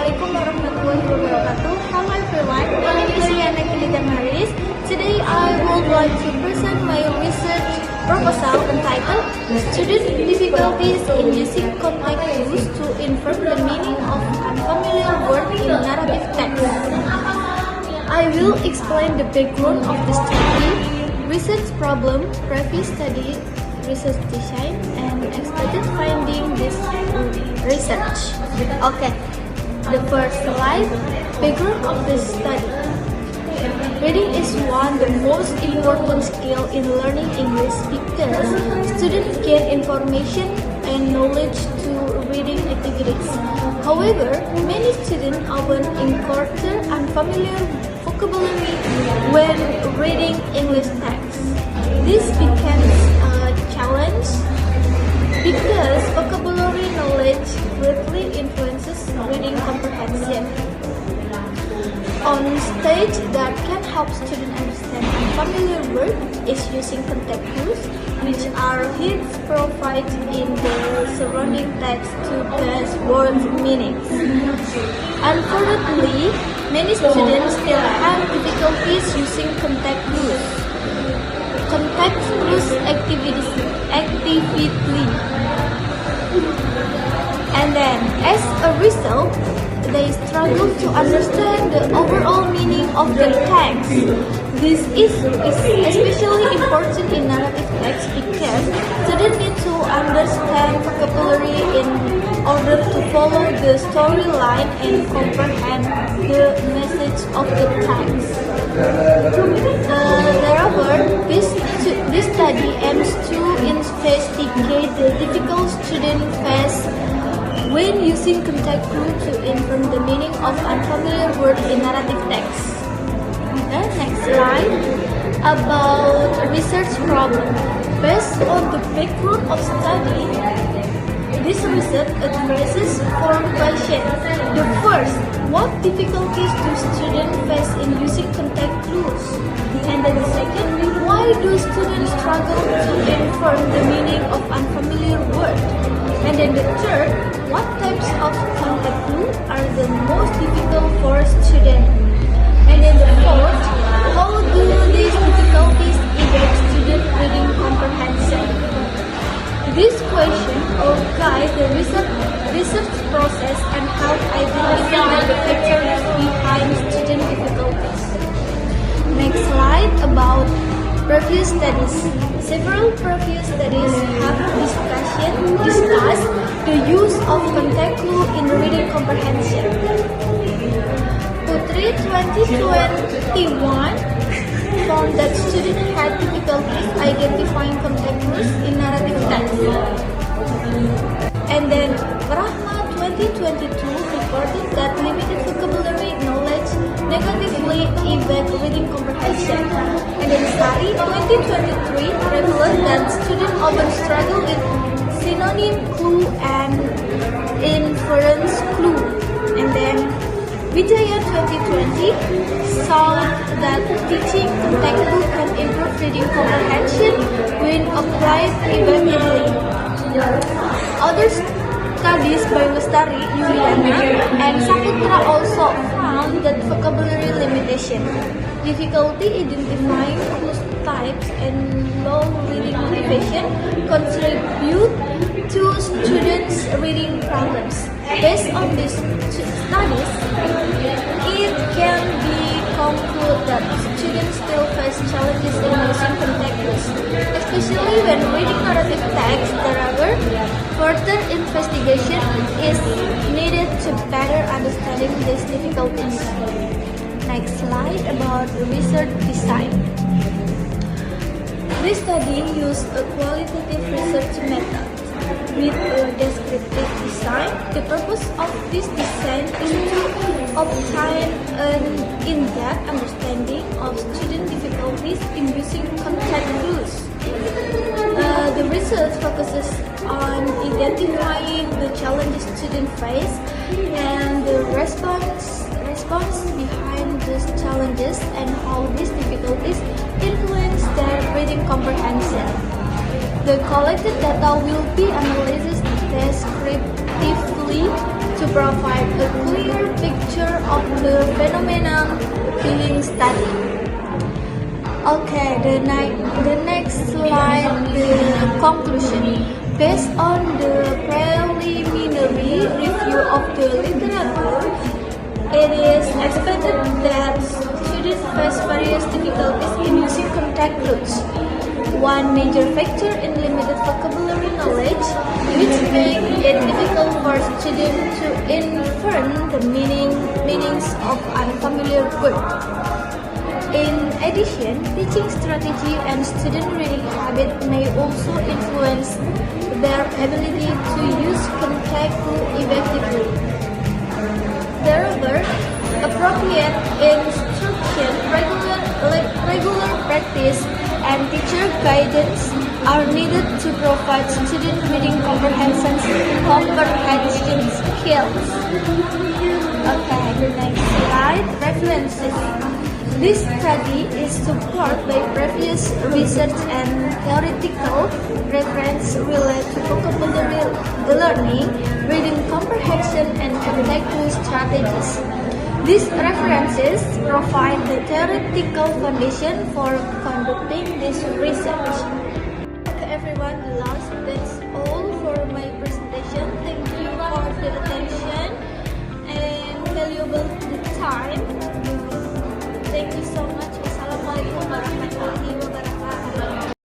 Assalamualaikum warahmatullahi wabarakatuh. Hello everyone, my name is Liana Kilita Maris. Today I would like to present my research proposal entitled Student Difficulties in Using Contact Clues to Infer the Meaning of Unfamiliar Word in Narrative Text. I will explain the background of the study, research problem, previous study, research design, and expected finding this research. Okay, the first slide, background of the study. Reading is one of the most important skill in learning English because students gain information and knowledge through reading activities. However, many students often encounter unfamiliar vocabulary when reading English texts. This becomes a challenge because vocabulary knowledge greatly influences reading comprehension. On stage that can help students understand unfamiliar words is using context clues, which are hints provided in the surrounding text to guess word meanings. Unfortunately, many students still have difficulties using context clues. Context clues actively. And then, as a result, they struggle to understand the overall meaning of the text. This is especially important in narrative text because students need to understand vocabulary in order to follow the storyline and comprehend the message of the text. Therefore, this study aims to investigate the difficult students face when using context clues to infer the meaning of unfamiliar words in narrative text. The next slide about research problem. Based on the background of study, this research addresses four questions. The first, what difficulties do students face in using context clues? And then the second, why do students struggle to infer the meaning of unfamiliar words? And then the third, what types of context clues are the most difficult for students? And then the fourth, how do these difficulties affect student reading comprehension? This question will guide the research process and help identify the factors behind student difficulties. Next slide about previous studies. Several previous studies have discussed the use of context clue in reading comprehension. Putri 2021 found that students had difficulties identifying context clues in narrative text. And then Rahma 2022 reported that limited vocabulary knowledge negatively affect reading comprehension. And then Sari 2023 revealed that students often struggle with synonym clue and inference clue. And then Wijaya 2020 saw that teaching context clue can improve reading comprehension when applied effectively. Other studies by Lestari, Yuliana, and Saputra also found that vocabulary limitation, difficulty identifying clue types, and low reading motivation contribute to students' reading problems. Based on these studies, it can be concluded that students still face challenges in using context clues, especially when reading narrative text. Therefore, further investigation is needed to better understanding these difficulties. Next slide about research design. This study used a qualitative research method with a descriptive design. The purpose of this design is to obtain an in-depth understanding of student difficulties in using context clues. The research focuses on identifying the challenges students face and the response behind these challenges and how these difficulties influence their reading comprehension. The collected data will be analyzed descriptively to provide a clear picture of the phenomenon being studied. Okay, the next slide, the conclusion. Based on the preliminary review of the literature, it is expected that students face various difficulties in using contact clues. One major factor in limited vocabulary knowledge, which makes it difficult for students to infer the meanings of unfamiliar words. In addition, teaching strategy and student reading habit may also influence their ability to use contact clue effectively. Moreover, appropriate instruction, regular practice, and teacher guidance are needed to provide student reading comprehension skills. Okay, the next slide, references. This study is supported by previous research and theoretical reference related to vocabulary learning, reading comprehension, and contact clue strategies. These references provide the theoretical foundation for conducting this research. Okay, everyone, that's all for my presentation. Thank you for the attention and valuable time. Thank you so much. Wassalamualaikum warahmatullahi wabarakatuh.